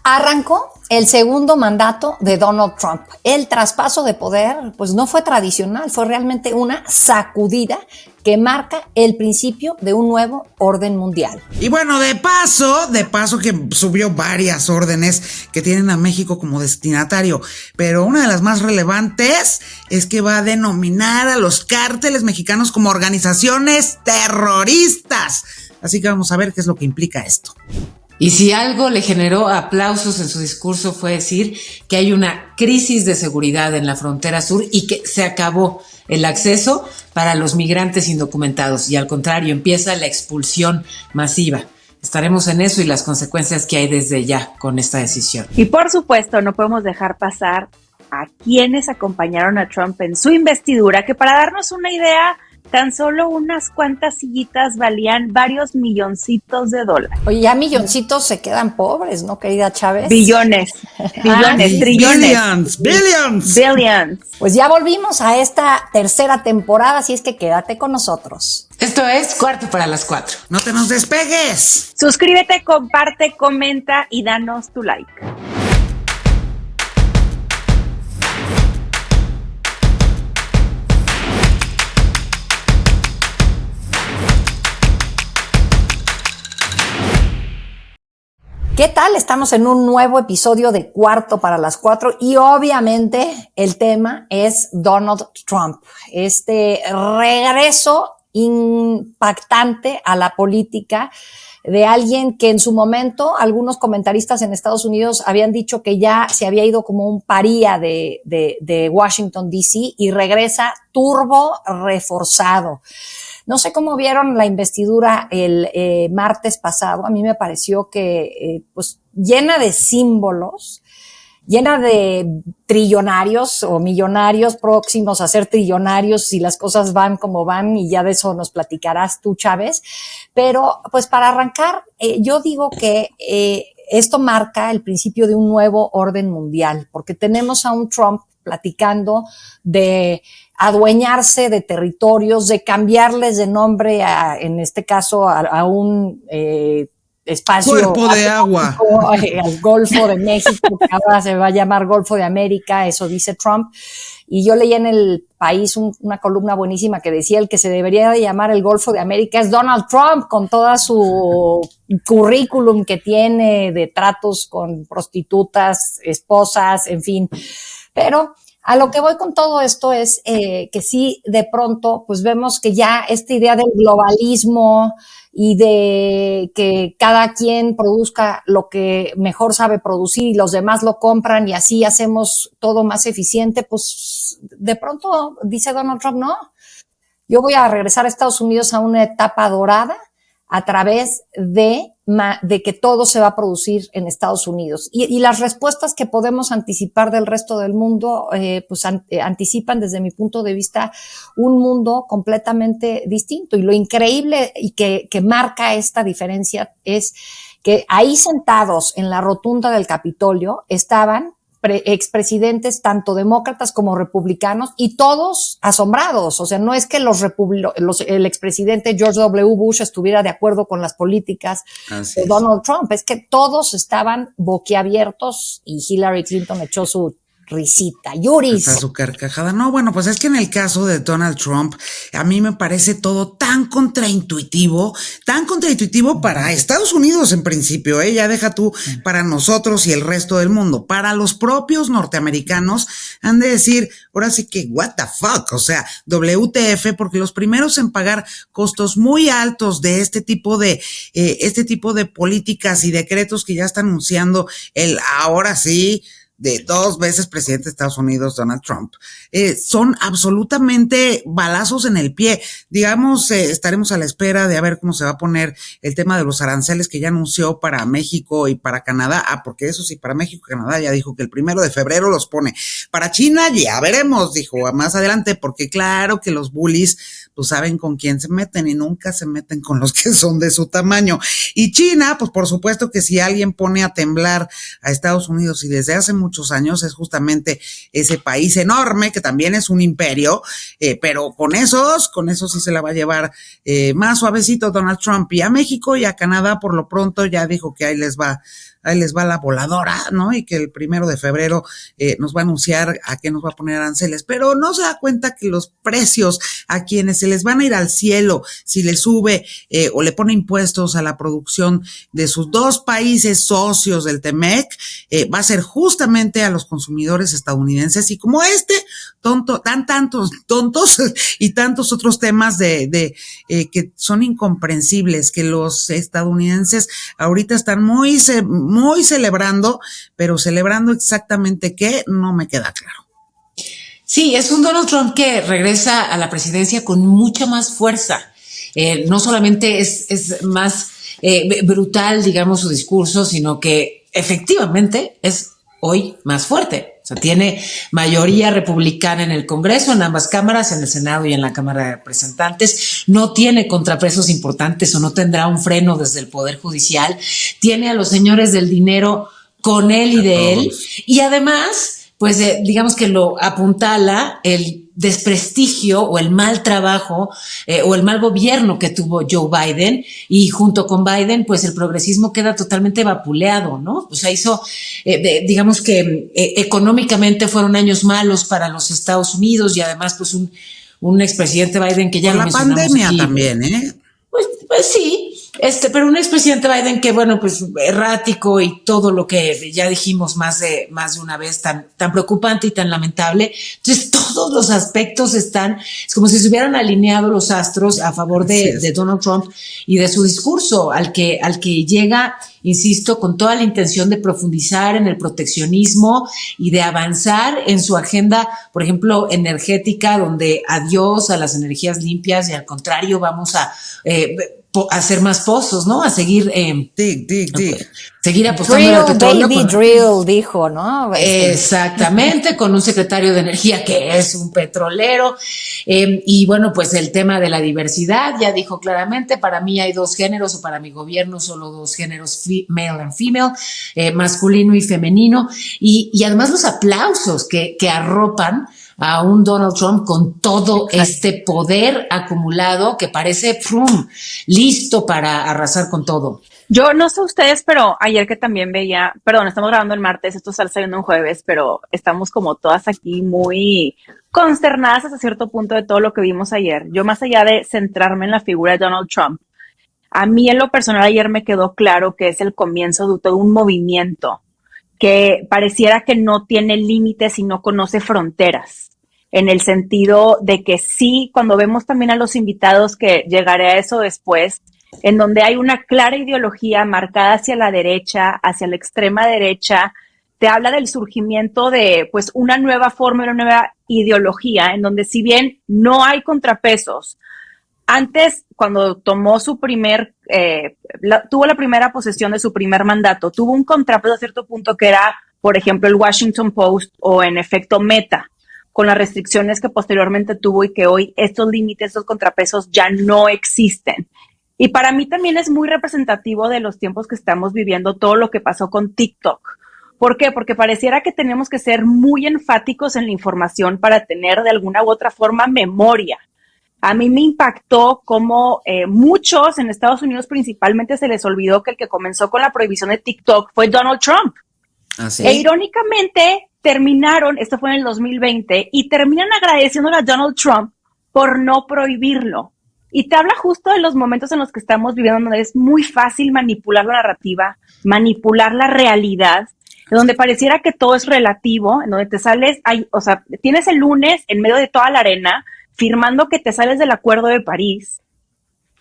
Arrancó el segundo mandato de Donald Trump. El traspaso de poder, pues no fue tradicional, fue realmente una sacudida que marca el principio de un nuevo orden mundial. Y bueno, de paso que subió varias órdenes que tienen a México como destinatario, pero una de las más relevantes es que va a denominar a los cárteles mexicanos como organizaciones terroristas. Así que vamos a ver qué es lo que implica esto. Y si algo le generó aplausos en su discurso fue decir que hay una crisis de seguridad en la frontera sur y que se acabó el acceso para los migrantes indocumentados y al contrario empieza la expulsión masiva. Estaremos en eso y las consecuencias que hay desde ya con esta decisión. Y por supuesto no podemos dejar pasar a quienes acompañaron a Trump en su investidura, que para darnos una idea, tan solo unas cuantas sillitas valían varios milloncitos de dólares. Oye, ya milloncitos se quedan pobres, ¿no, querida Chávez? Billones, trillones. Billions. Pues ya volvimos a esta tercera temporada, así es que quédate con nosotros. Esto es Cuarto para las 4. No te nos despegues. Suscríbete, comparte, comenta y danos tu like. ¿Qué tal? Estamos en un nuevo episodio de Cuarto para las 4 y obviamente el tema es Donald Trump. Este regreso impactante a la política de alguien que en su momento algunos comentaristas en Estados Unidos habían dicho que ya se había ido como un paría de Washington D.C. y regresa turbo reforzado. No sé cómo vieron la investidura el martes pasado. A mí me pareció que pues llena de símbolos, llena de trillonarios o millonarios próximos a ser trillonarios si las cosas van como van, y ya de eso nos platicarás tú, Chávez. Pero pues para arrancar, yo digo que esto marca el principio de un nuevo orden mundial, porque tenemos a un Trump platicando de adueñarse de territorios, de cambiarles de nombre en este caso a un espacio cuerpo de agua al Golfo de México, que ahora se va a llamar Golfo de América, eso dice Trump. Y yo leí en El País una columna buenísima que decía el que se debería de llamar el Golfo de América es Donald Trump, con toda su currículum que tiene de tratos con prostitutas, esposas, en fin. Pero a lo que voy con todo esto es que sí, de pronto, pues vemos que ya esta idea del globalismo y de que cada quien produzca lo que mejor sabe producir y los demás lo compran y así hacemos todo más eficiente, pues de pronto dice Donald Trump, no, yo voy a regresar a Estados Unidos a una etapa dorada a través de que todo se va a producir en Estados Unidos. Y las respuestas que podemos anticipar del resto del mundo, pues anticipan desde mi punto de vista un mundo completamente distinto. Y lo increíble y que marca esta diferencia es que ahí sentados en la rotunda del Capitolio estaban expresidentes tanto demócratas como republicanos y todos asombrados. O sea, no es que el expresidente George W. Bush estuviera de acuerdo con las políticas de Donald Trump, es que todos estaban boquiabiertos y Hillary Clinton echó su risita. Yuris. Hasta su carcajada. No, bueno, pues es que en el caso de Donald Trump, a mí me parece todo tan contraintuitivo para Estados Unidos en principio, ya deja tú para nosotros y el resto del mundo. Para los propios norteamericanos han de decir, ahora sí que what the fuck, o sea, WTF, porque los primeros en pagar costos muy altos de este tipo de políticas y decretos que ya está anunciando el ahora sí de 2 veces presidente de Estados Unidos, Donald Trump, son absolutamente balazos en el pie. Digamos, estaremos a la espera de a ver cómo se va a poner el tema de los aranceles que ya anunció para México y para Canadá. Porque eso sí, para México y Canadá ya dijo que el 1 de febrero los pone. Para China ya veremos, dijo más adelante, porque claro que los bullies pues saben con quién se meten y nunca se meten con los que son de su tamaño. Y China, pues por supuesto que si alguien pone a temblar a Estados Unidos y desde hace muchos años es justamente ese país enorme que también es un imperio, pero con esos sí se la va a llevar más suavecito Donald Trump. Y a México y a Canadá por lo pronto ya dijo que ahí les va ahí les va la voladora, ¿no? Y que el 1 de febrero nos va a anunciar a qué nos va a poner aranceles, pero no se da cuenta que los precios a quienes se les van a ir al cielo si le sube o le pone impuestos a la producción de sus dos países socios del TEMEC, va a ser justamente a los consumidores estadounidenses, y como tantos tontos y tantos otros temas que son incomprensibles, que los estadounidenses ahorita están muy celebrando, pero celebrando exactamente qué, no me queda claro. Sí, es un Donald Trump que regresa a la presidencia con mucha más fuerza. No solamente es más brutal, digamos, su discurso, sino que efectivamente es hoy más fuerte. O sea, tiene mayoría republicana en el Congreso, en ambas cámaras, en el Senado y en la Cámara de Representantes. No tiene contrapesos importantes o no tendrá un freno desde el Poder Judicial. Tiene a los señores del dinero con él y de él. Y además, pues digamos que lo apuntala el desprestigio o el mal trabajo o el mal gobierno que tuvo Joe Biden, y junto con Biden pues el progresismo queda totalmente vapuleado, ¿no? O sea, digamos que económicamente fueron años malos para los Estados Unidos, y además pues un expresidente Biden que ya por lo mencionamos la pandemia aquí, también, pues sí, pero un expresidente Biden que, bueno, pues errático y todo lo que ya dijimos más de una vez, tan preocupante y tan lamentable. Entonces, todos los aspectos es como si se hubieran alineado los astros a favor de Donald Trump y de su discurso, al que llega, insisto, con toda la intención de profundizar en el proteccionismo y de avanzar en su agenda, por ejemplo, energética, donde adiós a las energías limpias y al contrario vamos a hacer más pozos, ¿no? A seguir seguir apostando al petróleo. Drill, dijo, ¿no? Exactamente, con un secretario de Energía que es un petrolero. Y bueno, pues el tema de la diversidad, ya dijo claramente, para mí hay dos géneros, o para mi gobierno solo dos géneros, male and female, masculino y femenino. Y además los aplausos que arropan a un Donald Trump con todo este poder acumulado que parece listo para arrasar con todo. Yo no sé ustedes, pero ayer que también veía, perdón, estamos grabando el martes, esto está saliendo un jueves, pero estamos como todas aquí muy consternadas hasta cierto punto de todo lo que vimos ayer. Yo, más allá de centrarme en la figura de Donald Trump, a mí en lo personal ayer me quedó claro que es el comienzo de todo un movimiento que pareciera que no tiene límites y no conoce fronteras, en el sentido de que sí, cuando vemos también a los invitados, que llegaré a eso después, en donde hay una clara ideología marcada hacia la derecha, hacia la extrema derecha, te habla del surgimiento de pues una nueva forma, una nueva ideología, en donde si bien no hay contrapesos, antes, cuando tomó tuvo la primera posesión de su primer mandato, tuvo un contrapeso a cierto punto que era, por ejemplo, el Washington Post o en efecto Meta, con las restricciones que posteriormente tuvo y que hoy estos límites, estos contrapesos ya no existen. Y para mí también es muy representativo de los tiempos que estamos viviendo todo lo que pasó con TikTok. ¿Por qué? Porque pareciera que tenemos que ser muy enfáticos en la información para tener de alguna u otra forma memoria. A mí me impactó cómo muchos en Estados Unidos principalmente se les olvidó que el que comenzó con la prohibición de TikTok fue Donald Trump. ¿Así? E irónicamente terminaron, esto fue en el 2020, y terminan agradeciéndole a Donald Trump por no prohibirlo. Y te habla justo de los momentos en los que estamos viviendo, donde es muy fácil manipular la narrativa, manipular la realidad, donde pareciera que todo es relativo, en donde te sales, tienes el lunes en medio de toda la arena, firmando que te sales del Acuerdo de París,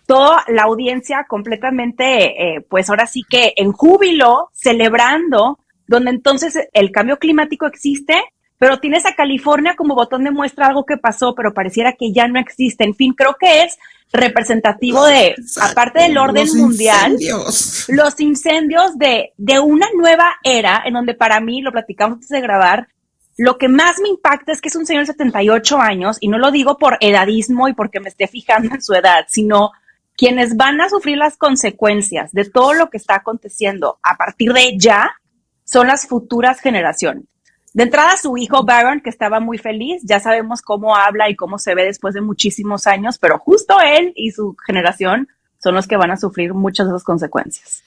toda la audiencia completamente, pues ahora sí que en júbilo, celebrando, donde entonces el cambio climático existe, pero tienes a California como botón de muestra algo que pasó, pero pareciera que ya no existe. En fin, creo que es representativo aparte del orden mundial, los incendios de una nueva era, en donde para mí, lo platicamos antes de grabar, lo que más me impacta es que es un señor de 78 años, y no lo digo por edadismo y porque me esté fijando en su edad, sino quienes van a sufrir las consecuencias de todo lo que está aconteciendo a partir de ya son las futuras generaciones. De entrada, su hijo Barron, que estaba muy feliz, ya sabemos cómo habla y cómo se ve después de muchísimos años, pero justo él y su generación son los que van a sufrir muchas de esas consecuencias.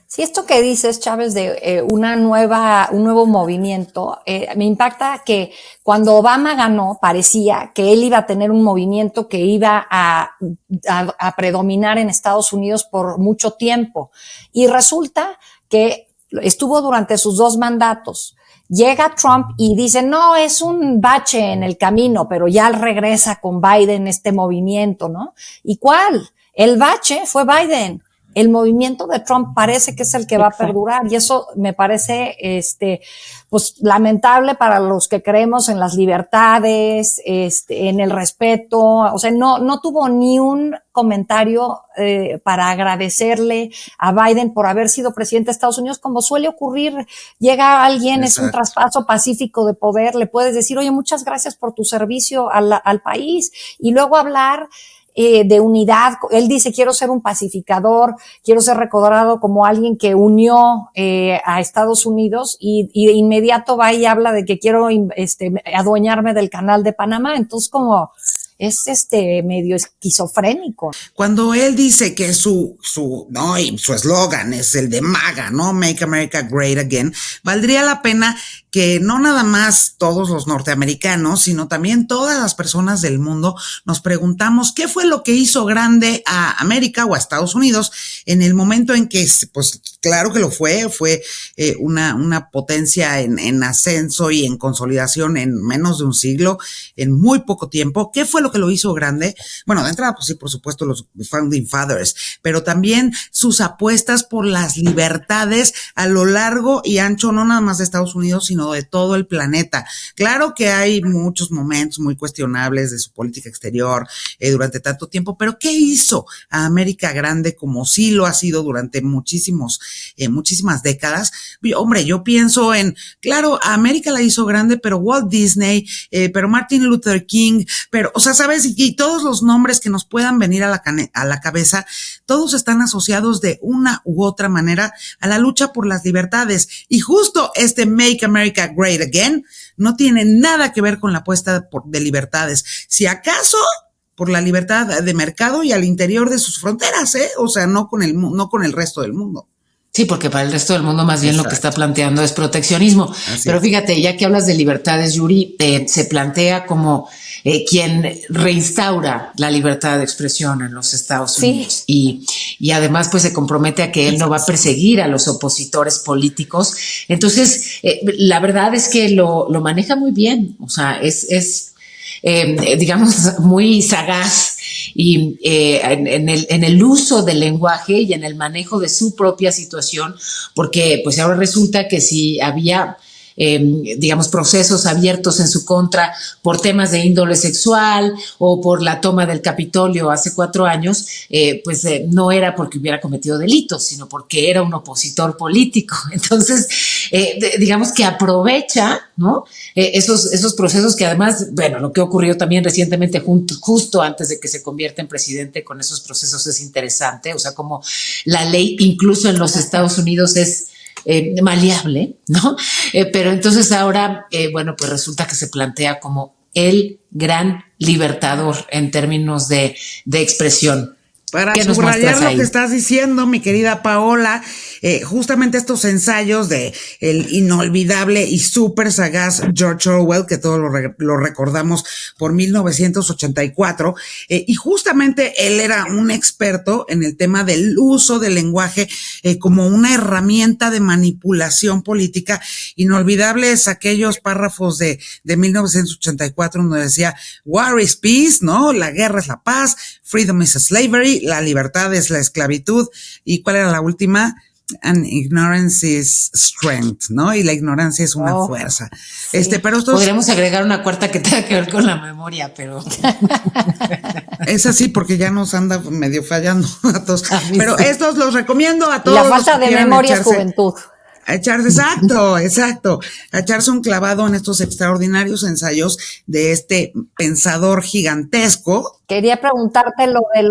Sí, esto que dices, Chávez, de un nuevo movimiento, me impacta que cuando Obama ganó, parecía que él iba a tener un movimiento que iba a predominar en Estados Unidos por mucho tiempo. Y resulta que estuvo durante sus 2 mandatos. Llega Trump y dice, no, es un bache en el camino, pero ya regresa con Biden este movimiento, ¿no? ¿Y cuál? El bache fue Biden. El movimiento de Trump parece que es el que va a perdurar y eso me parece, pues lamentable para los que creemos en las libertades, en el respeto. O sea, no tuvo ni un comentario para agradecerle a Biden por haber sido presidente de Estados Unidos, como suele ocurrir. Llega alguien, es un traspaso pacífico de poder, le puedes decir, oye, muchas gracias por tu servicio al país, y luego hablar de unidad. Él dice, quiero ser un pacificador, quiero ser recordado como alguien que unió a Estados Unidos, y de inmediato va y habla de que quiero adueñarme del canal de Panamá. Entonces, como es medio esquizofrénico. Cuando él dice que su eslogan es el de MAGA, ¿no? Make America Great Again, valdría la pena que no nada más todos los norteamericanos, sino también todas las personas del mundo nos preguntamos qué fue lo que hizo grande a América o a Estados Unidos en el momento en que, pues claro que lo fue una potencia en ascenso y en consolidación en menos de un siglo, en muy poco tiempo. ¿Qué fue lo que lo hizo grande? Bueno, de entrada, pues sí, por supuesto, los Founding Fathers, pero también sus apuestas por las libertades a lo largo y ancho, no nada más de Estados Unidos, sino de todo el planeta. Claro que hay muchos momentos muy cuestionables de su política exterior durante tanto tiempo, pero ¿qué hizo a América grande como sí lo ha sido durante muchísimas décadas? Hombre, yo pienso claro, a América la hizo grande, pero Walt Disney, pero Martin Luther King, pero, o sea, ¿sabes? Y todos los nombres que nos puedan venir a la cabeza, todos están asociados de una u otra manera a la lucha por las libertades. Y justo Make America Great Again no tiene nada que ver con la apuesta de libertades. Si acaso por la libertad de mercado y al interior de sus fronteras, o sea, no con el resto del mundo. Sí, porque para el resto del mundo más bien Exacto. Lo que está planteando es proteccionismo. Pero fíjate, ya que hablas de libertades, Yuri, se plantea como quien reinstaura la libertad de expresión en los Estados Unidos. Y además pues se compromete a que él no va a perseguir a los opositores políticos. Entonces, la verdad es que lo maneja muy bien. O sea, es digamos, muy sagaz y en el uso del lenguaje y en el manejo de su propia situación, porque pues ahora resulta que si había digamos, procesos abiertos en su contra por temas de índole sexual o por la toma del Capitolio hace 4 años, no era porque hubiera cometido delitos, sino porque era un opositor político. Entonces, digamos que aprovecha, ¿no? Esos procesos que además, bueno, lo que ocurrió también recientemente justo antes de que se convierta en presidente con esos procesos es interesante, o sea, como la ley incluso en los Estados Unidos es maleable, ¿no? Pero entonces ahora, pues resulta que se plantea como el gran libertador en términos de expresión. Para subrayar lo que estás diciendo, mi querida Paola, justamente estos ensayos de el inolvidable y súper sagaz George Orwell, que todos lo recordamos por 1984, y justamente él era un experto en el tema del uso del lenguaje como una herramienta de manipulación política. Inolvidables aquellos párrafos de 1984 donde decía, war is peace, ¿no? La guerra es la paz, freedom is slavery, la libertad es la esclavitud. ¿Y cuál era la última? And ignorance is strength, ¿no? Y la ignorancia es una fuerza. Sí. Pero podríamos agregar una cuarta que tenga que ver con la memoria, pero es así porque ya nos anda medio fallando a todos. Pero estos los recomiendo a todos. La falta de memoria es juventud. A echarse, exacto, a echarse un clavado en estos extraordinarios ensayos de este pensador gigantesco. Quería preguntarte lo de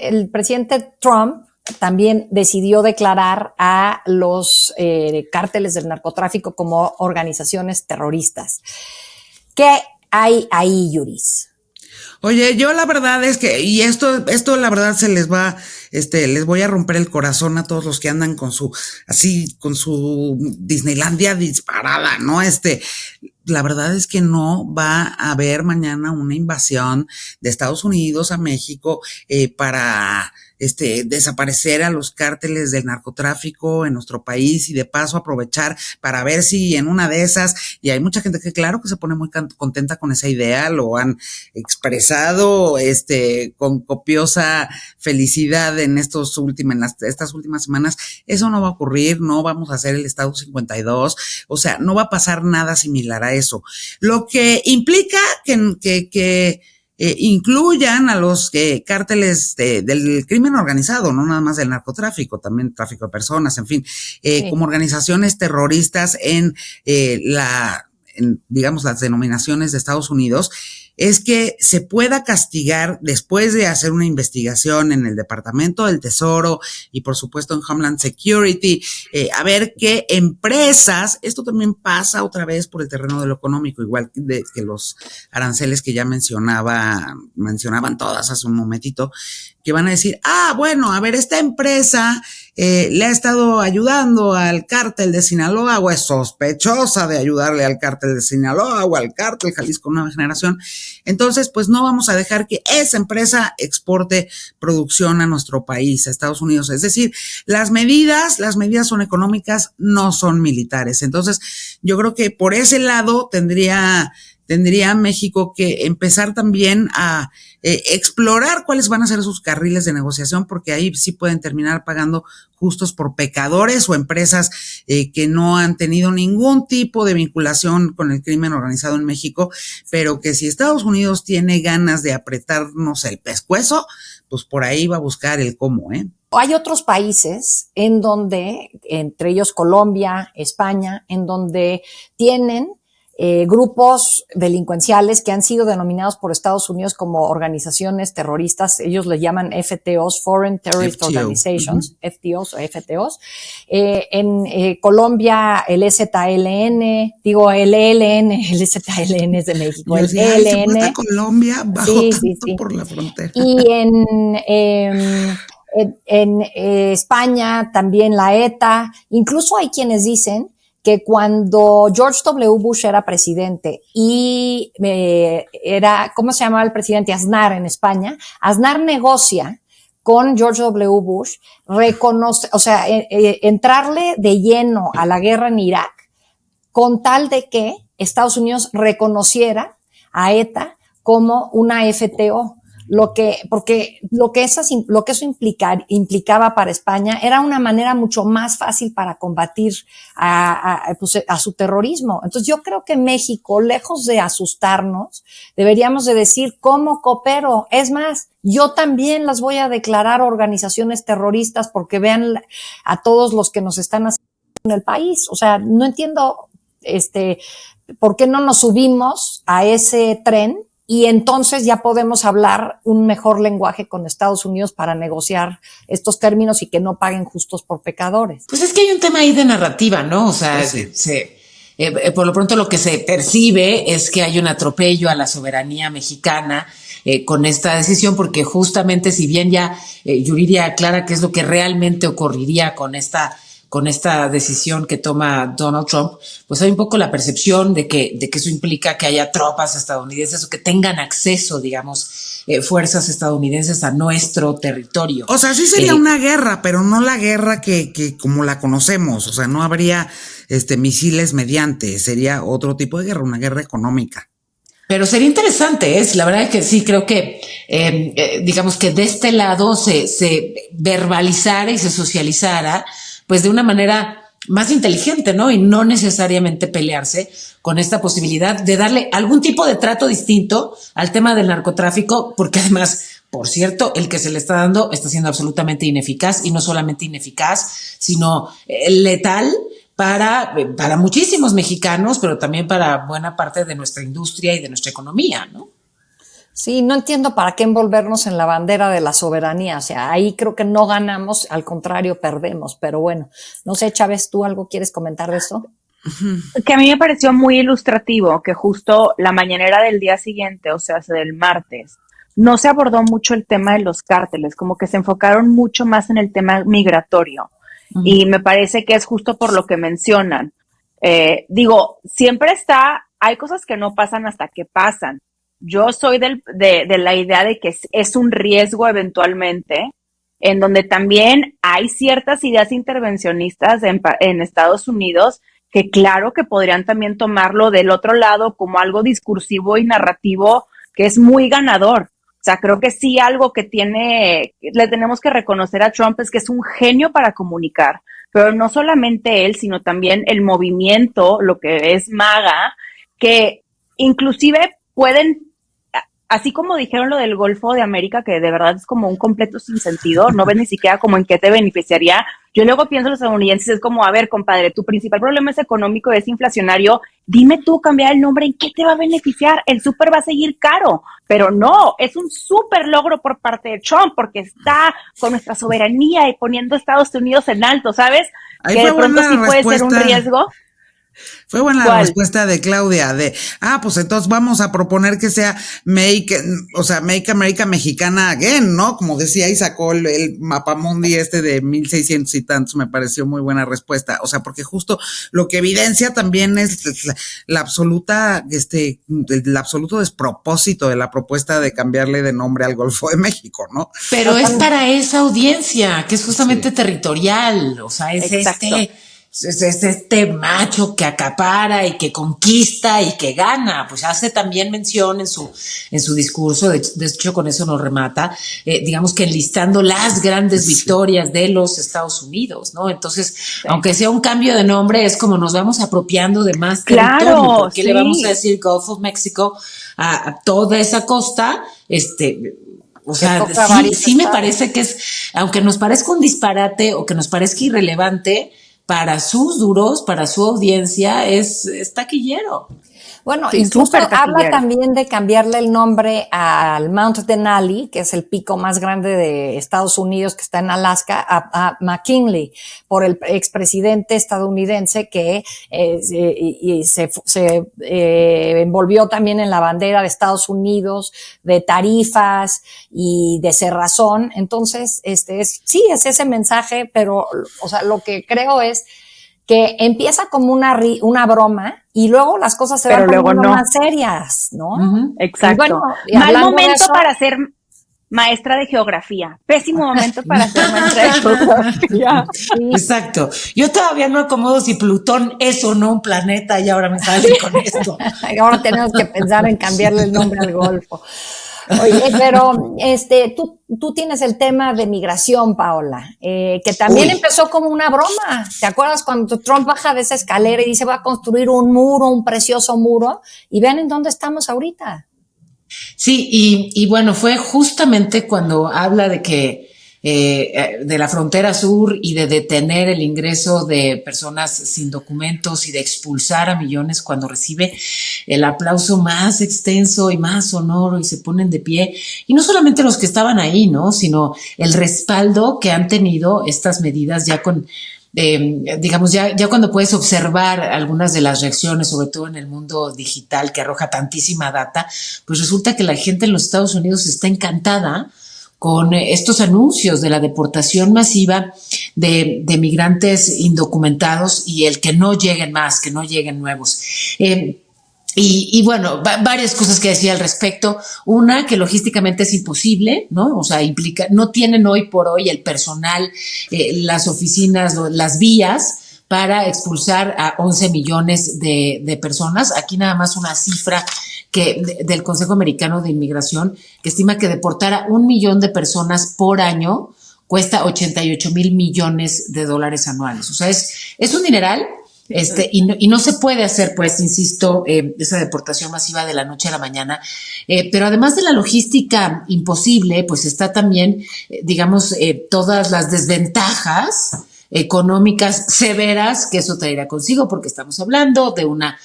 el presidente Trump también decidió declarar a los cárteles del narcotráfico como organizaciones terroristas. ¿Qué hay ahí, Yuris? Oye, yo la verdad es que, y esto la verdad se les va, les voy a romper el corazón a todos los que andan con su Disneylandia disparada, ¿no? La verdad es que no va a haber mañana una invasión de Estados Unidos a México, para desaparecer a los cárteles del narcotráfico en nuestro país y de paso aprovechar para ver si en una de esas, y hay mucha gente que claro que se pone muy contenta con esa idea, lo han expresado con copiosa felicidad en estas últimas semanas. Eso no va a ocurrir, no vamos a hacer el Estado 52, o sea, no va a pasar nada similar a eso. Lo que implica que incluyan a los cárteles del crimen organizado, no nada más del narcotráfico, también tráfico de personas, en fin, sí, como organizaciones terroristas digamos, las denominaciones de Estados Unidos, es que se pueda castigar después de hacer una investigación en el Departamento del Tesoro y por supuesto en Homeland Security, a ver qué empresas, esto también pasa otra vez por el terreno de lo económico, igual que los aranceles que ya mencionaban todas hace un momentito, que van a decir, bueno, a ver, esta empresa le ha estado ayudando al cártel de Sinaloa o es sospechosa de ayudarle al cártel de Sinaloa o al cártel Jalisco Nueva Generación. Entonces, pues no vamos a dejar que esa empresa exporte producción a nuestro país, a Estados Unidos. Es decir, las medidas son económicas, no son militares. Entonces, yo creo que por ese lado tendría México que empezar también a explorar cuáles van a ser sus carriles de negociación, porque ahí sí pueden terminar pagando justos por pecadores o empresas que no han tenido ningún tipo de vinculación con el crimen organizado en México, pero que si Estados Unidos tiene ganas de apretarnos el pescuezo, pues por ahí va a buscar el cómo, Hay otros países en donde, entre ellos Colombia, España, en donde tienen grupos delincuenciales que han sido denominados por Estados Unidos como organizaciones terroristas. Ellos les llaman FTOs, Foreign Terrorist FTO. Organizations, FTOs o FTOs. En Colombia, el EZLN, el ELN, el EZLN es de México, el ELN. Se Colombia bajo tanto por la frontera. Y en España también la ETA. Incluso hay quienes dicen que cuando George W. Bush era presidente y ¿cómo se llamaba el presidente? Aznar en España. Aznar negocia con George W. Bush, entrarle de lleno a la guerra en Irak con tal de que Estados Unidos reconociera a ETA como una FTO. Porque lo que eso implicaba para España era una manera mucho más fácil para combatir a su terrorismo. Entonces yo creo que México, lejos de asustarnos, deberíamos de decir cómo coopero. Es más, yo también las voy a declarar organizaciones terroristas porque vean a todos los que nos están haciendo en el país. O sea, no entiendo por qué no nos subimos a ese tren. Y entonces ya podemos hablar un mejor lenguaje con Estados Unidos para negociar estos términos y que no paguen justos por pecadores. Pues es que hay un tema ahí de narrativa, ¿no? O sea, sí. Por lo pronto lo que se percibe es que hay un atropello a la soberanía mexicana con esta decisión, porque justamente si bien ya Yuridia aclara qué es lo que realmente ocurriría con esta decisión que toma Donald Trump, pues hay un poco la percepción de que eso implica que haya tropas estadounidenses o que tengan acceso, digamos, fuerzas estadounidenses a nuestro territorio. O sea, sí sería una guerra, pero no la guerra que como la conocemos. O sea, no habría misiles mediante, sería otro tipo de guerra, una guerra económica. Pero sería interesante, la verdad es que sí, creo que, digamos que de este lado se verbalizara y se socializara pues de una manera más inteligente, ¿no? Y no necesariamente pelearse con esta posibilidad de darle algún tipo de trato distinto al tema del narcotráfico, porque además, por cierto, el que se le está dando está siendo absolutamente ineficaz, y no solamente ineficaz, sino letal para muchísimos mexicanos, pero también para buena parte de nuestra industria y de nuestra economía, ¿no? Sí, no entiendo para qué envolvernos en la bandera de la soberanía. O sea, ahí creo que no ganamos, al contrario, perdemos. Pero bueno, no sé, Chávez, ¿tú algo quieres comentar de eso? Que a mí me pareció muy ilustrativo que justo la mañanera del día siguiente, o sea, del martes, no se abordó mucho el tema de los cárteles, como que se enfocaron mucho más en el tema migratorio. Y me parece que es justo por lo que mencionan. Siempre hay cosas que no pasan hasta que pasan. Yo soy de la idea de que es un riesgo eventualmente, en donde también hay ciertas ideas intervencionistas en Estados Unidos que claro que podrían también tomarlo del otro lado como algo discursivo y narrativo que es muy ganador. O sea, creo que sí algo que le tenemos que reconocer a Trump es que es un genio para comunicar, pero no solamente él, sino también el movimiento, lo que es MAGA, que inclusive pueden, así como dijeron lo del Golfo de América, que de verdad es como un completo sinsentido, no ves ni siquiera como en qué te beneficiaría. Yo luego pienso en los estadounidenses, es como, a ver, compadre, tu principal problema es económico, es inflacionario, dime tú, cambiar el nombre, ¿en qué te va a beneficiar? El súper va a seguir caro, pero no, es un súper logro por parte de Trump, porque está con nuestra soberanía y poniendo a Estados Unidos en alto, ¿sabes? Ahí que de pronto sí puede ser un riesgo. Fue buena la respuesta de Claudia pues entonces vamos a proponer que sea Make America Mexicana Again, ¿no? Como decía, y sacó el mapamundi de 1600 y tantos, me pareció muy buena respuesta. O sea, porque justo lo que evidencia también es el absoluto despropósito de la propuesta de cambiarle de nombre al Golfo de México, ¿no? Pero es para esa audiencia, que es justamente territorial, o sea, es este macho que acapara y que conquista y que gana, pues hace también mención en su discurso, de hecho con eso nos remata, digamos que enlistando las grandes victorias de los Estados Unidos, ¿no? Entonces, aunque sea un cambio de nombre, es como nos vamos apropiando de más territorio, porque le vamos a decir Gulf of Mexico a toda esa costa, o sea, sí me parece que aunque nos parezca un disparate o que nos parezca irrelevante, para sus duros, para su audiencia, es taquillero. Bueno, incluso habla también de cambiarle el nombre al Mount Denali, que es el pico más grande de Estados Unidos que está en Alaska, a McKinley, por el expresidente estadounidense que se envolvió también en la bandera de Estados Unidos, de tarifas y de cerrazón. Entonces, es ese mensaje, pero, o sea, lo que creo es que empieza como una broma y luego las cosas se van poniendo más serias, ¿no? Uh-huh. Exacto. Bueno, mal momento para ser maestra de geografía. Pésimo momento para ser maestra de geografía. Sí. Exacto. Yo todavía no acomodo si Plutón es o no un planeta y ahora me sale con esto. Ahora tenemos que pensar en cambiarle el nombre al Golfo. Oye, pero tú tienes el tema de migración, Paola, que también empezó como una broma. ¿Te acuerdas cuando Trump baja de esa escalera y dice va a construir un precioso muro? Y vean en dónde estamos ahorita. Sí, y bueno, fue justamente cuando habla de que de la frontera sur y de detener el ingreso de personas sin documentos y de expulsar a millones, cuando recibe el aplauso más extenso y más sonoro y se ponen de pie, y no solamente los que estaban ahí, ¿no? Sino el respaldo que han tenido estas medidas ya con digamos, ya cuando puedes observar algunas de las reacciones, sobre todo en el mundo digital que arroja tantísima data, pues resulta que la gente en los Estados Unidos está encantada con estos anuncios de la deportación masiva de migrantes indocumentados y el que no lleguen más, que no lleguen nuevos. Y bueno, varias cosas que decía al respecto. Una, que logísticamente es imposible, ¿no? O sea, no tienen hoy por hoy el personal, las oficinas, las vías para expulsar a 11 millones de personas. Aquí nada más una cifra del Consejo Americano de Inmigración, que estima que deportar a 1 millón de personas por año cuesta $88 mil millones anuales. O sea, es un dineral. Y no se puede hacer, pues, insisto, esa deportación masiva de la noche a la mañana, pero además de la logística imposible, pues está también, digamos, todas las desventajas económicas severas que eso traerá consigo, porque estamos hablando de una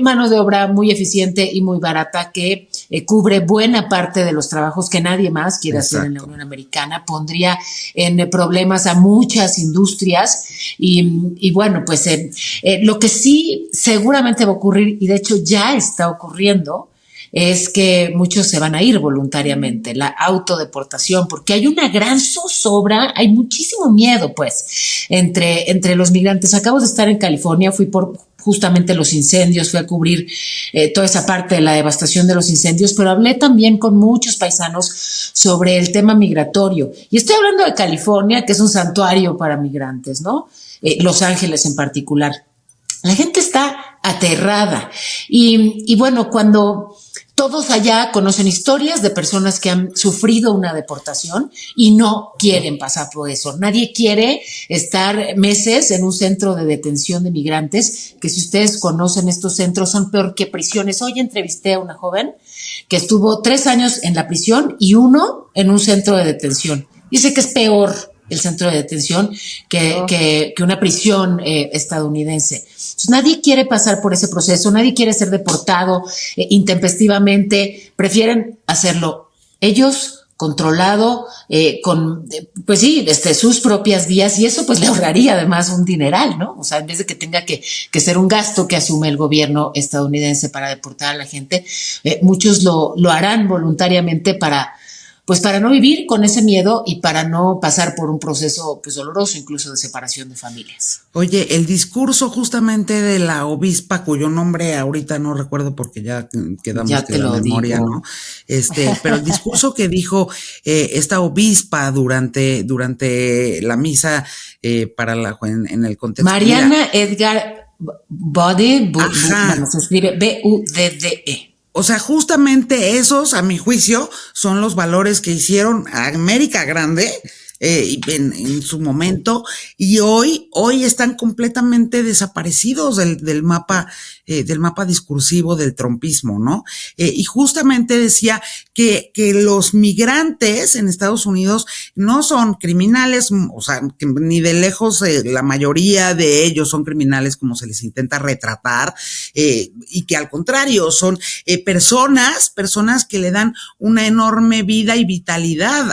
mano de obra muy eficiente y muy barata que cubre buena parte de los trabajos que nadie más quiere hacer en la Unión Americana, pondría en problemas a muchas industrias y bueno, pues lo que sí seguramente va a ocurrir, y de hecho ya está ocurriendo, es que muchos se van a ir voluntariamente, la autodeportación, porque hay una gran zozobra, hay muchísimo miedo, pues, entre los migrantes. Acabo de estar en California, fui por justamente los incendios, fui a cubrir toda esa parte de la devastación de los incendios, pero hablé también con muchos paisanos sobre el tema migratorio. Y estoy hablando de California, que es un santuario para migrantes, ¿no? Los Ángeles en particular. La gente está aterrada. Y bueno, cuando todos allá conocen historias de personas que han sufrido una deportación y no quieren pasar por eso. Nadie quiere estar meses en un centro de detención de migrantes, que si ustedes conocen estos centros son peor que prisiones. Hoy entrevisté a una joven que estuvo 3 años en la prisión y 1 en un centro de detención. Dice que es peor el centro de detención que una prisión estadounidense. Entonces, nadie quiere pasar por ese proceso, nadie quiere ser deportado intempestivamente, prefieren hacerlo ellos controlado, con, pues sí, sus propias vías, y eso pues le ahorraría además un dineral, ¿no? O sea, en vez de que tenga que ser un gasto que asume el gobierno estadounidense para deportar a la gente, muchos lo harán voluntariamente para no vivir con ese miedo y para no pasar por un proceso pues doloroso, incluso de separación de familias. Oye, el discurso justamente de la obispa, cuyo nombre ahorita no recuerdo porque ya quedamos de la memoria, digo, ¿no? Pero el discurso que dijo esta obispa durante la misa en el contexto. Mariana Edgar Budde, bueno, se escribe Budde. O sea, justamente esos, a mi juicio, son los valores que hicieron a América grande en su momento, y hoy están completamente desaparecidos del mapa discursivo del trumpismo, ¿no? Y justamente decía que los migrantes en Estados Unidos no son criminales, o sea, que ni de lejos la mayoría de ellos son criminales como se les intenta retratar, y que al contrario son personas que le dan una enorme vida y vitalidad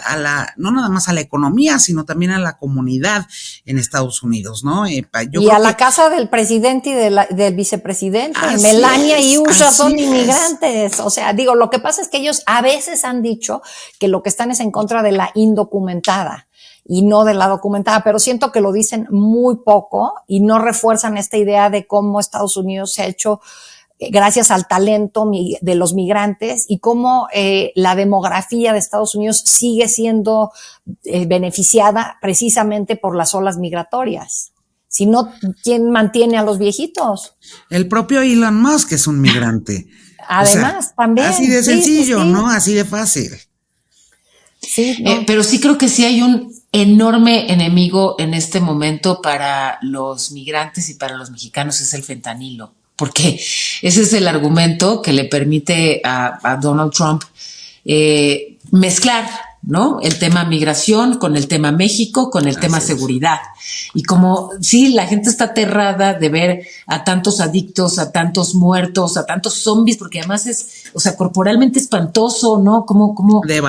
no nada más a la economía, sino también a la comunidad en Estados Unidos, ¿no? Y a la casa del presidente y del vicepresidente. Así Melania es, y Usha son es. inmigrantes. O sea, digo, lo que pasa es que ellos a veces han dicho que lo que están es en contra de la indocumentada y no de la documentada, pero siento que lo dicen muy poco y no refuerzan esta idea de cómo Estados Unidos se ha hecho gracias al talento de los migrantes y cómo la demografía de Estados Unidos sigue siendo beneficiada precisamente por las olas migratorias. Si no, ¿quién mantiene a los viejitos? El propio Elon Musk es un migrante. Además, o sea, también. Así de sencillo, sí. ¿No? Así de fácil. Sí, ¿no? Pero sí creo que sí hay un enorme enemigo en este momento para los migrantes y para los mexicanos, es el fentanilo. Porque ese es el argumento que le permite a Donald Trump mezclar, ¿no? El tema migración con el tema México, con el tema seguridad. Y como, sí, la gente está aterrada de ver a tantos adictos, a tantos muertos, a tantos zombies, porque además es, o sea, corporalmente espantoso, ¿no? Cómo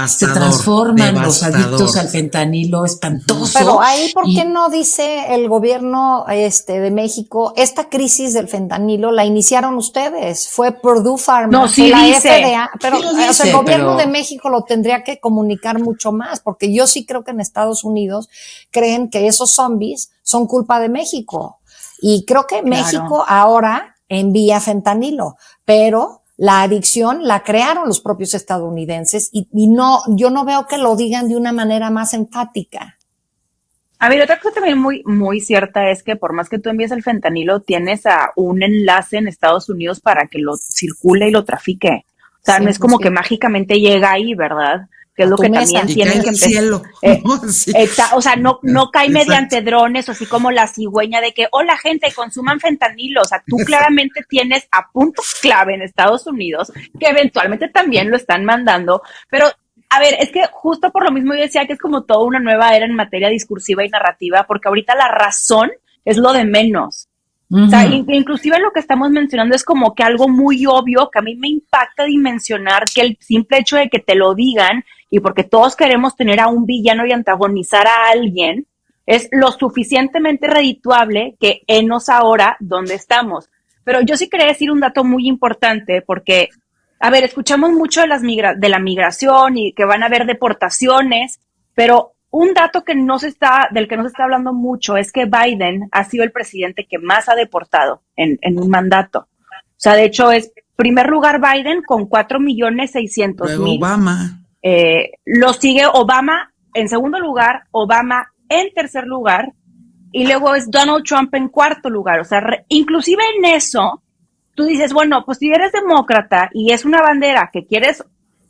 se transforman los adictos al fentanilo, espantoso. Pero ahí, ¿por qué no dice el gobierno de México, esta crisis del fentanilo la iniciaron ustedes? Fue Purdue Pharma, no, sí la dice. FDA, pero sí dice, o sea, el gobierno de México lo tendría que comunicar mucho más, porque yo sí creo que en Estados Unidos creen que esos zombies son culpa de México. Y creo que México ahora envía fentanilo, pero la adicción la crearon los propios estadounidenses y yo no veo que lo digan de una manera más enfática. A ver, otra cosa también muy, muy cierta es que por más que tú envíes el fentanilo, tienes un enlace en Estados Unidos para que lo circule y lo trafique. O sea, no es como que mágicamente llega ahí, ¿verdad? Que es lo que también tienen que empezar. O sea, no cae mediante drones o así como la cigüeña de que, hola gente, consuman fentanilo. O sea, tú claramente tienes a puntos clave en Estados Unidos que eventualmente también lo están mandando. Pero, a ver, es que justo por lo mismo yo decía que es como toda una nueva era en materia discursiva y narrativa, porque ahorita la razón es lo de menos. O sea, inclusive lo que estamos mencionando es como que algo muy obvio que a mí me impacta dimensionar, que el simple hecho de que te lo digan y porque todos queremos tener a un villano y antagonizar a alguien es lo suficientemente redituable que enos ahora donde estamos. Pero yo sí quería decir un dato muy importante porque a ver, escuchamos mucho de de la migración y que van a haber deportaciones, pero un dato del que no se está hablando mucho es que Biden ha sido el presidente que más ha deportado en un mandato. O sea, de hecho es primer lugar Biden con 4.600.000. Obama. Lo sigue Obama en segundo lugar, Obama en tercer lugar, y luego es Donald Trump en cuarto lugar. O sea, inclusive en eso, tú dices, bueno, pues si eres demócrata y es una bandera que quieres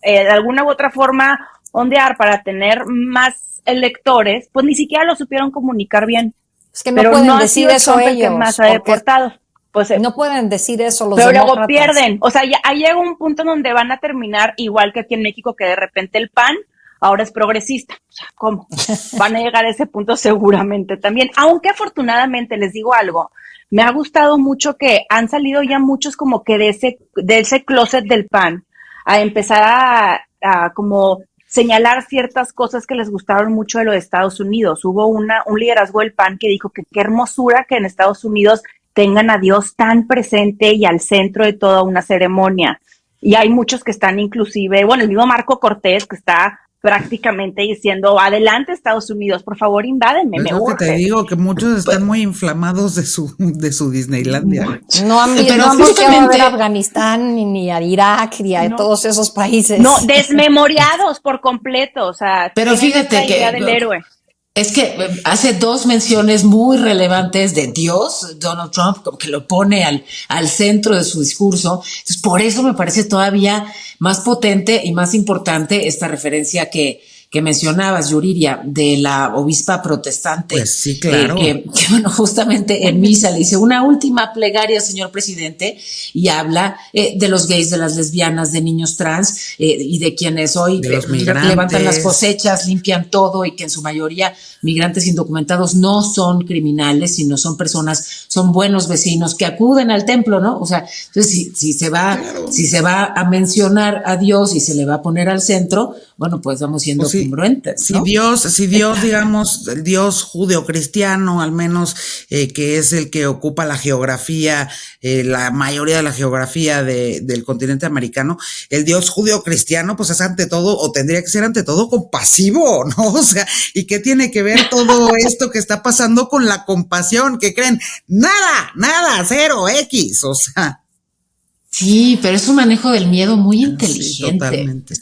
de alguna u otra forma ondear para tener más electores, pues ni siquiera lo supieron comunicar bien. Es que no pueden decir eso Trump ellos. El que más ha deportado. Pues, no pueden decir eso los pero demócratas. Pero luego pierden. O sea, ya llega un punto en donde van a terminar igual que aquí en México, que de repente el PAN ahora es progresista. O sea, ¿cómo? Van a llegar a ese punto seguramente también. Aunque afortunadamente, les digo algo, me ha gustado mucho que han salido ya muchos como que de ese closet del PAN a empezar a como señalar ciertas cosas que les gustaron mucho de los Estados Unidos. Hubo un liderazgo del PAN que dijo que qué hermosura que en Estados Unidos tengan a Dios tan presente y al centro de toda una ceremonia. Y hay muchos que están inclusive, bueno, el mismo Marco Cortés que está prácticamente diciendo, adelante Estados Unidos, por favor invádeme, me urge. Que te digo que muchos están muy inflamados de su Disneylandia. No han volteado a ver a Afganistán, ni a Irak, ni a todos esos países. No, desmemoriados por completo, o sea. Pero fíjate que del héroe. Es que hace dos menciones muy relevantes de Dios, Donald Trump, como que lo pone al centro de su discurso. Entonces, por eso me parece todavía más potente y más importante esta referencia que mencionabas, Yuriria, de la obispa protestante. Pues sí, claro. Que bueno, justamente en misa le dice una última plegaria, señor presidente, y habla de los gays, de las lesbianas, de niños trans y de quienes hoy levantan las cosechas, limpian todo y que en su mayoría migrantes indocumentados no son criminales, sino son personas, son buenos vecinos que acuden al templo, ¿no? O sea, entonces si se va a mencionar a Dios y se le va a poner al centro, bueno, pues vamos siendo congruentes, ¿no? Si Dios, digamos, el Dios judeocristiano, al menos, que es el que ocupa la geografía, la mayoría de la geografía del continente americano, el Dios judeocristiano, pues es ante todo, o tendría que ser ante todo compasivo, ¿no? O sea, ¿y qué tiene que ver todo esto que está pasando con la compasión? ¿Qué creen? Nada, 0, X, o sea. Sí, pero es un manejo del miedo muy inteligente. Sí, totalmente.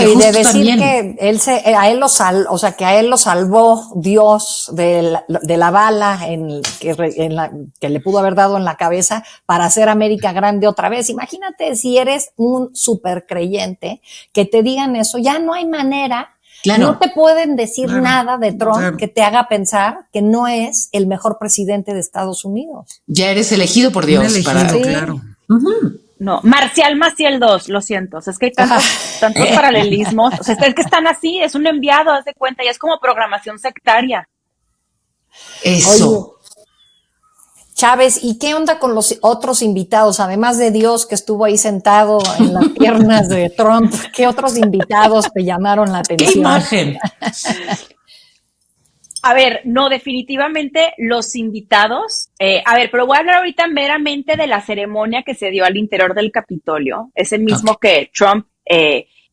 Y de decir que a él lo salvó Dios de la bala que le pudo haber dado en la cabeza para hacer América grande otra vez. Imagínate si eres un súper creyente que te digan eso, ya no hay manera. Claro. No te pueden decir nada de Trump que te haga pensar que no es el mejor presidente de Estados Unidos. Ya eres elegido por Dios. Claro. Uh-huh. No, Marcial Maciel 2, lo siento, o sea, es que hay tantos paralelismos, o sea, es que están así, es un enviado, haz de cuenta, ya es como programación sectaria. Eso. Oye, Chávez, ¿y qué onda con los otros invitados? Además de Dios que estuvo ahí sentado en las piernas de Trump, ¿qué otros invitados te llamaron la atención? ¿Qué imagen? A ver, no, definitivamente los invitados, pero voy a hablar ahorita meramente de la ceremonia que se dio al interior del Capitolio, ese mismo que Trump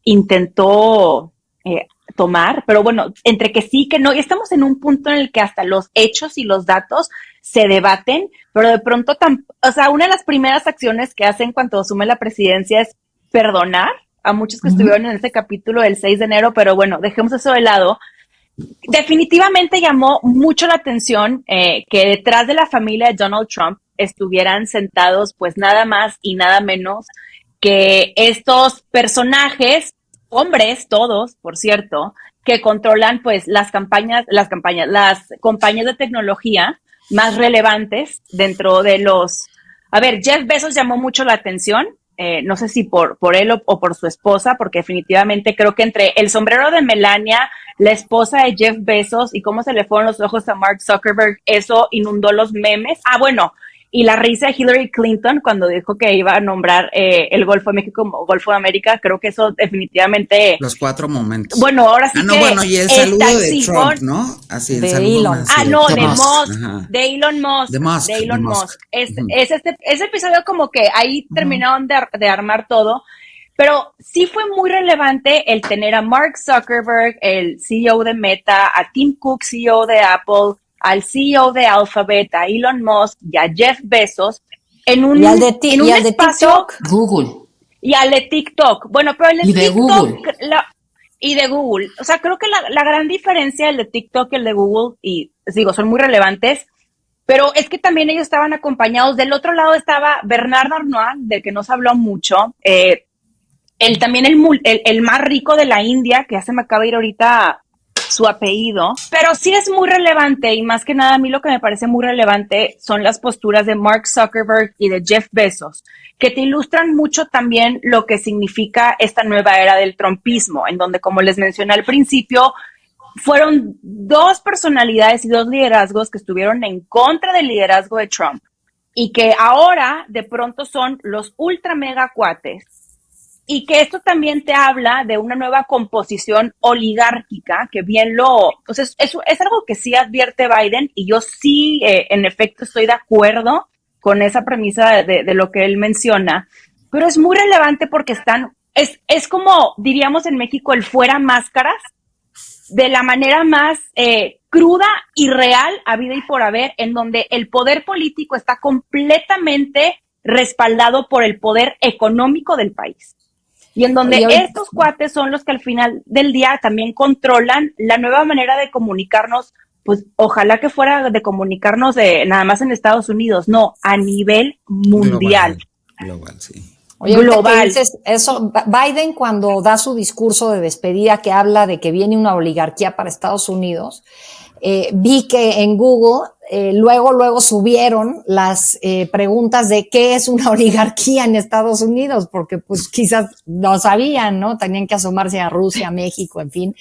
intentó tomar, pero bueno, entre que sí, que no, y estamos en un punto en el que hasta los hechos y los datos se debaten, pero de pronto, una de las primeras acciones que hacen cuando asume la presidencia es perdonar a muchos que estuvieron en ese capítulo del 6 de enero, pero bueno, dejemos eso de lado. Definitivamente llamó mucho la atención que detrás de la familia de Donald Trump estuvieran sentados pues nada más y nada menos que estos personajes, hombres todos, por cierto, que controlan pues las compañías de tecnología más relevantes dentro de los... A ver, Jeff Bezos llamó mucho la atención. No sé si por él o por su esposa, porque definitivamente creo que entre el sombrero de Melania, la esposa de Jeff Bezos y cómo se le fueron los ojos a Mark Zuckerberg, eso inundó los memes. Bueno, y la risa de Hillary Clinton cuando dijo que iba a nombrar el Golfo de México como Golfo de América, creo que eso definitivamente... Los 4 momentos. Bueno, ahora sí no, que... bueno, y el saludo de Trump, ¿no? Así, el de saludo Elon. más Ah, no, de Musk, Ajá. de Elon Musk. De Elon Musk. Musk. Ese episodio como que ahí terminaron de armar todo, pero sí fue muy relevante el tener a Mark Zuckerberg, el CEO de Meta, a Tim Cook, CEO de Apple, al CEO de Alphabet, a Elon Musk y a Jeff Bezos en un, y al de espacio, TikTok. Google. Y al de TikTok. Bueno, pero el de Y de TikTok, Google. Y de Google. O sea, creo que la gran diferencia el de TikTok y el de Google, y digo, son muy relevantes, pero es que también ellos estaban acompañados. Del otro lado estaba Bernard Arnault, del que nos habló mucho, también el más rico de la India, que ya se me acaba de ir ahorita su apellido, pero sí es muy relevante, y más que nada a mí lo que me parece muy relevante son las posturas de Mark Zuckerberg y de Jeff Bezos, que te ilustran mucho también lo que significa esta nueva era del trumpismo, en donde, como les mencioné al principio, fueron 2 personalidades y 2 liderazgos que estuvieron en contra del liderazgo de Trump, y que ahora de pronto son los ultra mega cuates. Y que esto también te habla de una nueva composición oligárquica, que bien o sea, es algo que sí advierte Biden, y yo sí, en efecto, estoy de acuerdo con esa premisa de lo que él menciona, pero es muy relevante porque es como, diríamos en México, el fuera máscaras, de la manera más cruda y real, habida y por haber, en donde el poder político está completamente respaldado por el poder económico del país. Y en donde estos cuates son los que al final del día también controlan la nueva manera de comunicarnos, pues ojalá que fuera de comunicarnos nada más en Estados Unidos, no, a nivel mundial. Global, sí. Oye, global. Dices eso, Biden cuando da su discurso de despedida que habla de que viene una oligarquía para Estados Unidos, vi que en Google luego subieron las preguntas de qué es una oligarquía en Estados Unidos, porque pues quizás no sabían, ¿no? Tenían que asomarse a Rusia, México, en fin.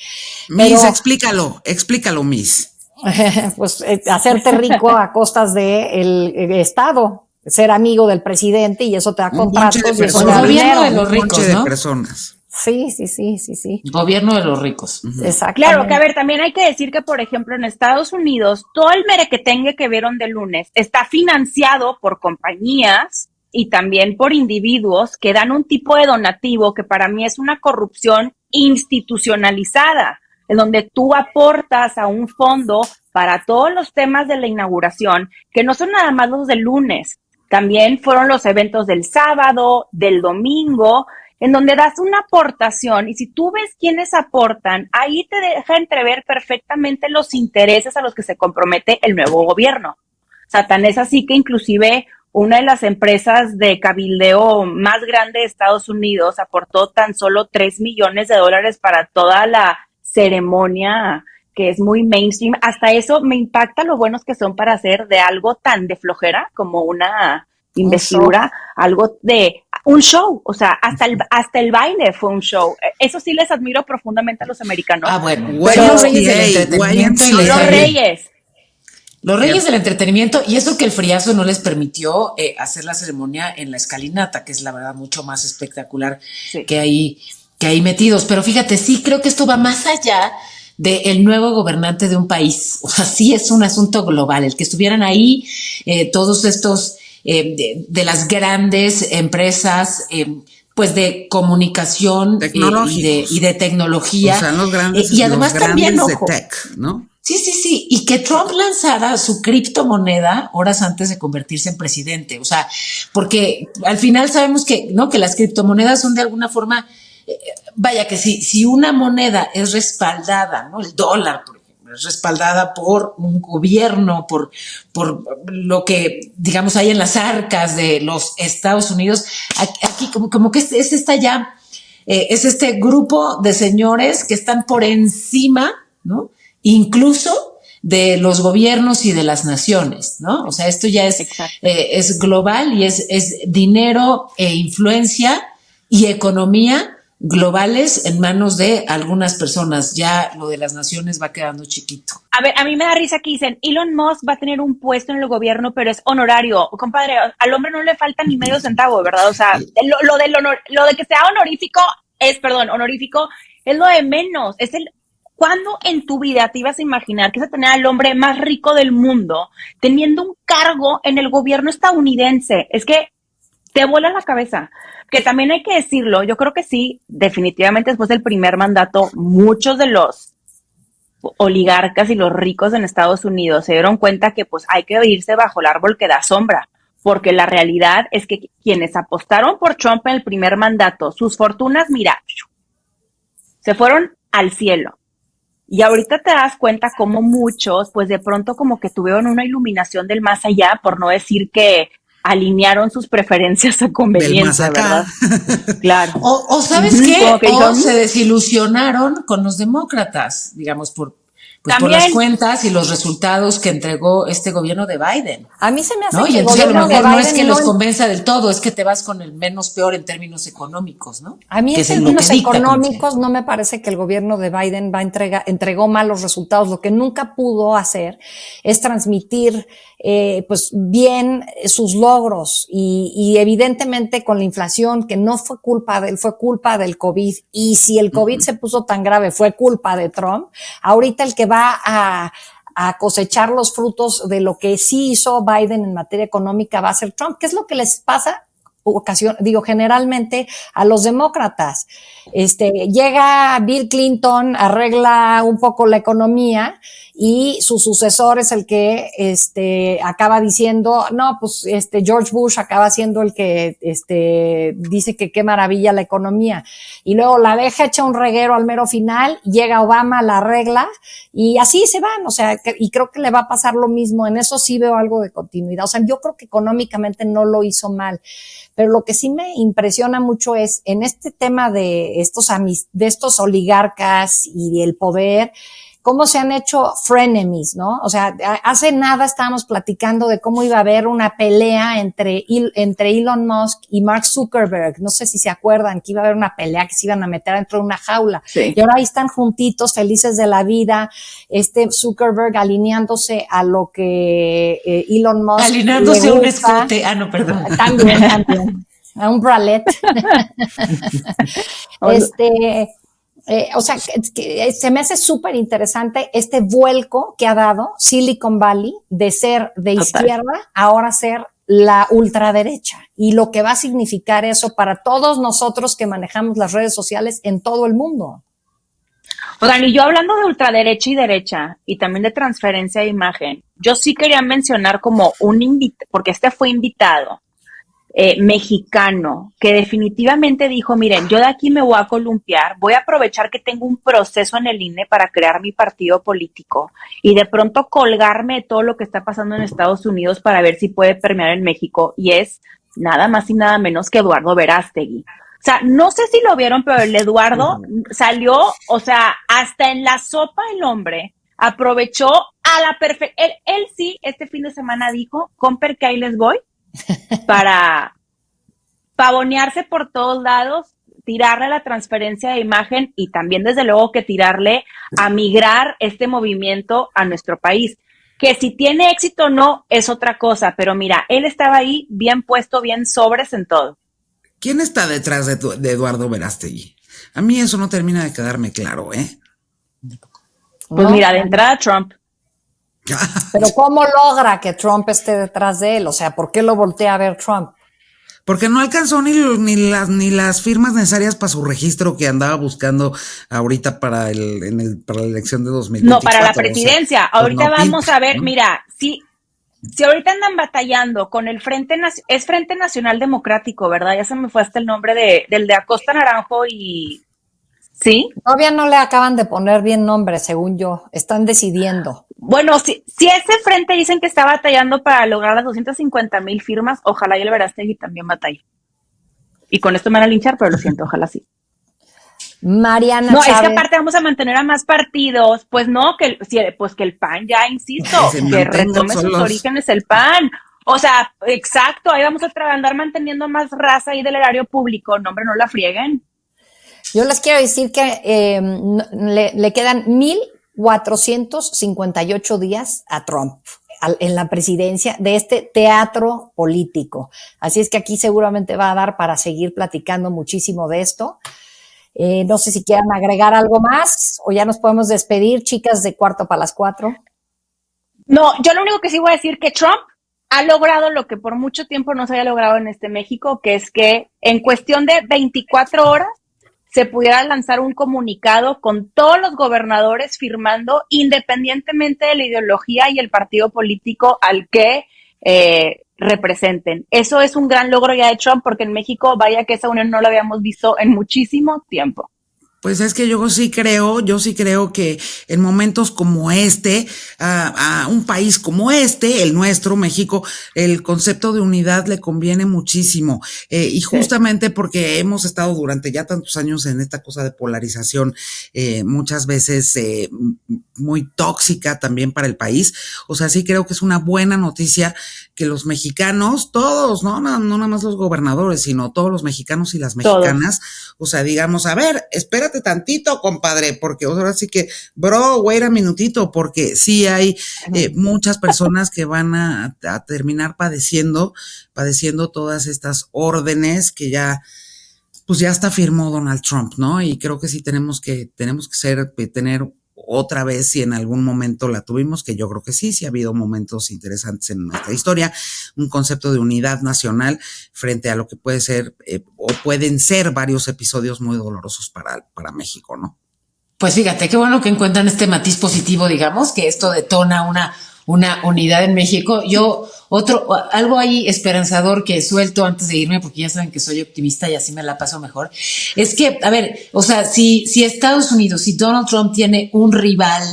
Miss, explícalo, Miss. Pues hacerte rico a costas del Estado, ser amigo del presidente, y eso te da contratos y eso te da dinero. De los ricos, ¿no? De personas. Sí. Gobierno de los ricos. Exacto. Claro, que a ver, también hay que decir que, por ejemplo, en Estados Unidos, todo el merequetengue que vieron de lunes está financiado por compañías y también por individuos que dan un tipo de donativo que para mí es una corrupción institucionalizada, en donde tú aportas a un fondo para todos los temas de la inauguración, que no son nada más los del lunes, también fueron los eventos del sábado, del domingo, en donde das una aportación, y si tú ves quiénes aportan, ahí te deja entrever perfectamente los intereses a los que se compromete el nuevo gobierno. O sea, tan es así que inclusive una de las empresas de cabildeo más grande de Estados Unidos aportó tan solo $3 millones para toda la ceremonia, que es muy mainstream. Hasta eso me impacta lo buenos que son para hacer de algo tan de flojera como una investidura, algo de un show, o sea, hasta el baile fue un show. Eso sí les admiro profundamente a los americanos. Ah, bueno. Pero los reyes del entretenimiento, y eso que el friazo no les permitió hacer la ceremonia en la escalinata, que es la verdad mucho más espectacular que hay metidos. Pero fíjate, sí creo que esto va más allá del nuevo gobernante de un país. O sea, sí es un asunto global. El que estuvieran ahí todos estos de las grandes empresas pues de comunicación y de tecnología. O sea, los grandes, y además los también, grandes ojo, de tech, ¿no? Sí, y que Trump lanzara su criptomoneda horas antes de convertirse en presidente, o sea, porque al final sabemos que, ¿no?, que las criptomonedas son de alguna forma, vaya que si una moneda es respaldada, ¿no?, el dólar, por ejemplo, es respaldada por un gobierno, por lo que, digamos, hay en las arcas de los Estados Unidos, aquí como que es esta ya, es este grupo de señores que están por encima, ¿no?, incluso de los gobiernos y de las naciones, ¿no? O sea, esto ya es global y es dinero e influencia y economía globales en manos de algunas personas. Ya lo de las naciones va quedando chiquito. A ver, a mí me da risa que dicen, Elon Musk va a tener un puesto en el gobierno, pero es honorario. Compadre, al hombre no le falta ni medio centavo, ¿verdad? O sea, lo de que sea honorífico es lo de menos. ¿Cuándo en tu vida te ibas a imaginar que vas a tener al hombre más rico del mundo teniendo un cargo en el gobierno estadounidense? Es que te vuela la cabeza. Que también hay que decirlo, yo creo que sí, definitivamente después del primer mandato, muchos de los oligarcas y los ricos en Estados Unidos se dieron cuenta que pues hay que irse bajo el árbol que da sombra, porque la realidad es que quienes apostaron por Trump en el primer mandato, sus fortunas, mira, se fueron al cielo. Y ahorita te das cuenta como muchos, pues de pronto como que tuvieron una iluminación del más allá, por no decir que alinearon sus preferencias a conveniencia, ¿verdad? Claro. O ¿sabes qué? O se desilusionaron con los demócratas, digamos, por las cuentas y los resultados que entregó este gobierno de Biden. A mí se me hace ¿no? que Y el entonces a lo gobierno de mejor no Biden es que los convenza del todo, es que te vas con el menos peor en términos económicos, ¿no? A mí en términos económicos no me parece que el gobierno de Biden entregó malos resultados. Lo que nunca pudo hacer es transmitir pues bien sus logros y evidentemente con la inflación, que no fue culpa de él, fue culpa del COVID. Y si el COVID se puso tan grave, fue culpa de Trump. Ahorita el que va a cosechar los frutos de lo que sí hizo Biden en materia económica va a ser Trump. ¿Qué es lo que les pasa? Generalmente a los demócratas. Llega Bill Clinton, arregla un poco la economía y su sucesor es el que acaba diciendo, no, pues George Bush acaba siendo el que dice que qué maravilla la economía, y luego la deja hecha un reguero al mero final, llega Obama, la arregla y así se van. O sea, y creo que le va a pasar lo mismo. En eso sí veo algo de continuidad. O sea, yo creo que económicamente no lo hizo mal. Pero lo que sí me impresiona mucho es en este tema de estos oligarcas y el poder, cómo se han hecho frenemies, ¿no? O sea, hace nada estábamos platicando de cómo iba a haber una pelea entre Elon Musk y Mark Zuckerberg. No sé si se acuerdan que iba a haber una pelea, que se iban a meter dentro de una jaula. Sí. Y ahora ahí están juntitos, felices de la vida. Zuckerberg alineándose a lo que Elon Musk alineándose a un escote. Ah, no, perdón. También. A un bralette. O sea, que se me hace súper interesante este vuelco que ha dado Silicon Valley de ser de izquierda a ahora ser la ultraderecha, y lo que va a significar eso para todos nosotros que manejamos las redes sociales en todo el mundo. Oigan, y yo hablando de ultraderecha y derecha y también de transferencia de imagen, yo sí quería mencionar como porque fue invitado mexicano, que definitivamente dijo, miren, yo de aquí me voy a columpiar, voy a aprovechar que tengo un proceso en el INE para crear mi partido político y de pronto colgarme de todo lo que está pasando en Estados Unidos para ver si puede permear en México, y es nada más y nada menos que Eduardo Verástegui. O sea, no sé si lo vieron, pero el Eduardo salió, o sea, hasta en la sopa el hombre aprovechó a la perfección. Él sí, este fin de semana dijo, comper, que ahí les voy, para pavonearse por todos lados, tirarle la transferencia de imagen y también desde luego que tirarle a migrar este movimiento a nuestro país. Que si tiene éxito o no es otra cosa, pero mira, él estaba ahí bien puesto, bien sobres en todo. ¿Quién está detrás de Eduardo Verástegui? A mí eso no termina de quedarme claro, ¿eh? Pues mira, de entrada Trump. Pero ¿cómo logra que Trump esté detrás de él? O sea, ¿por qué lo voltea a ver Trump? Porque no alcanzó ni las firmas necesarias para su registro que andaba buscando ahorita para la elección de 2024. No, para la presidencia. O sea, ahorita pues vamos a ver, ¿no? Mira, si ahorita andan batallando con el Frente Nacional Democrático, ¿verdad? Ya se me fue hasta el nombre del de Acosta Naranjo y... ¿Sí? Todavía no le acaban de poner bien nombre, según yo. Están decidiendo. Bueno, si ese frente dicen que está batallando para lograr las 250,000 firmas, ojalá y el Verástegui también batalle. Y con esto me van a linchar, pero lo siento, ojalá sí. Mariana No, Chávez. Es que aparte vamos a mantener a más partidos. Pues no, que el PAN ya, insisto, que retome sus orígenes el PAN. O sea, exacto, ahí vamos a andar manteniendo más raza ahí del erario público. No, hombre, no la frieguen. Yo les quiero decir que le quedan 1,458 días a Trump en la presidencia de este teatro político. Así es que aquí seguramente va a dar para seguir platicando muchísimo de esto. No sé si quieran agregar algo más o ya nos podemos despedir, chicas de Cuarto para las 4. No, yo lo único que sí voy a decir que Trump ha logrado lo que por mucho tiempo no se había logrado en México, que es que en cuestión de 24 horas se pudiera lanzar un comunicado con todos los gobernadores firmando, independientemente de la ideología y el partido político al que representen. Eso es un gran logro ya de Trump, porque en México, vaya que esa unión no la habíamos visto en muchísimo tiempo. Pues es que yo sí creo que en momentos como este, a un país como este, el nuestro, México, el concepto de unidad le conviene muchísimo. Y justamente porque hemos estado durante ya tantos años en esta cosa de polarización, muchas veces muy tóxica también para el país. O sea, sí creo que es una buena noticia que los mexicanos, todos, no nada más los gobernadores, sino todos los mexicanos y las mexicanas, o sea, digamos, a ver, espérate tantito, compadre, porque ahora sí que, bro, wait a minutito, porque sí hay muchas personas que van a terminar padeciendo todas estas órdenes que ya, pues ya hasta firmó Donald Trump, ¿no? Y creo que sí tenemos que tener otra vez, si en algún momento la tuvimos, que yo creo que sí ha habido momentos interesantes en nuestra historia, un concepto de unidad nacional frente a lo que puede ser o pueden ser varios episodios muy dolorosos para México, ¿no? Pues fíjate, qué bueno que encuentran este matiz positivo, digamos, que esto detona una unidad en México. Algo ahí esperanzador que suelto antes de irme, porque ya saben que soy optimista y así me la paso mejor, es que, a ver, o sea, si Estados Unidos, si Donald Trump tiene un rival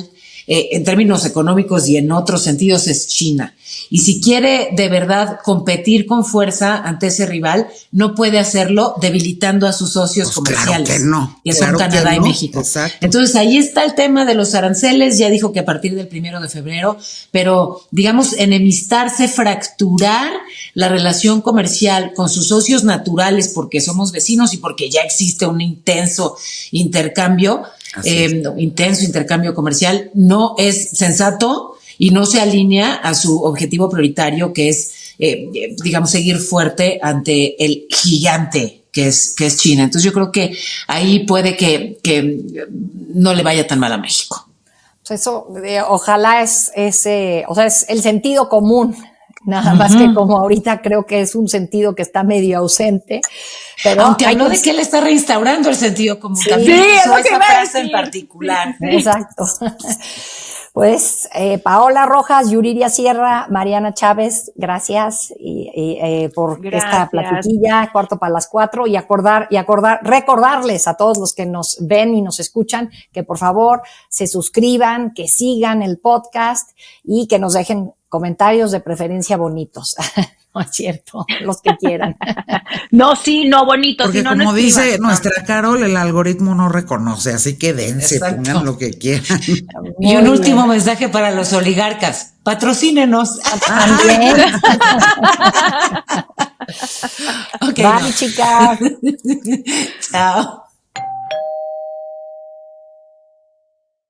en términos económicos y en otros sentidos es China, y si quiere de verdad competir con fuerza ante ese rival, no puede hacerlo debilitando a sus socios comerciales, claro que no, que son Canadá y México. Exacto. Entonces ahí está el tema de los aranceles, ya dijo que a partir del 1 de febrero, pero digamos enemistarse, fracturar la relación comercial con sus socios naturales porque somos vecinos y porque ya existe un intenso intercambio comercial, no es sensato y no se alinea a su objetivo prioritario, que es, digamos, seguir fuerte ante el gigante que es China. Entonces yo creo que ahí puede que no le vaya tan mal a México. Pues eso, ojalá es el sentido común, nada más que como ahorita creo que es un sentido que está medio ausente. Pero aunque habló de que él está reinstaurando el sentido común, sí, también es lo que esa frase en particular. Exacto. Pues Paola Rojas, Yuridia Sierra, Mariana Chávez, gracias por esta platiquilla, Cuarto para las 4, y recordarles a todos los que nos ven y nos escuchan que por favor se suscriban, que sigan el podcast y que nos dejen comentarios de preferencia bonitos. No es cierto, los que quieran. No, sí, no, bonitos. Porque si no, como no dice nuestra Carol, el algoritmo no reconoce, así que dense, exacto, pongan lo que quieran. Y un último mensaje para los oligarcas: patrocínenos. También. Okay, Bye, chicas. Chao.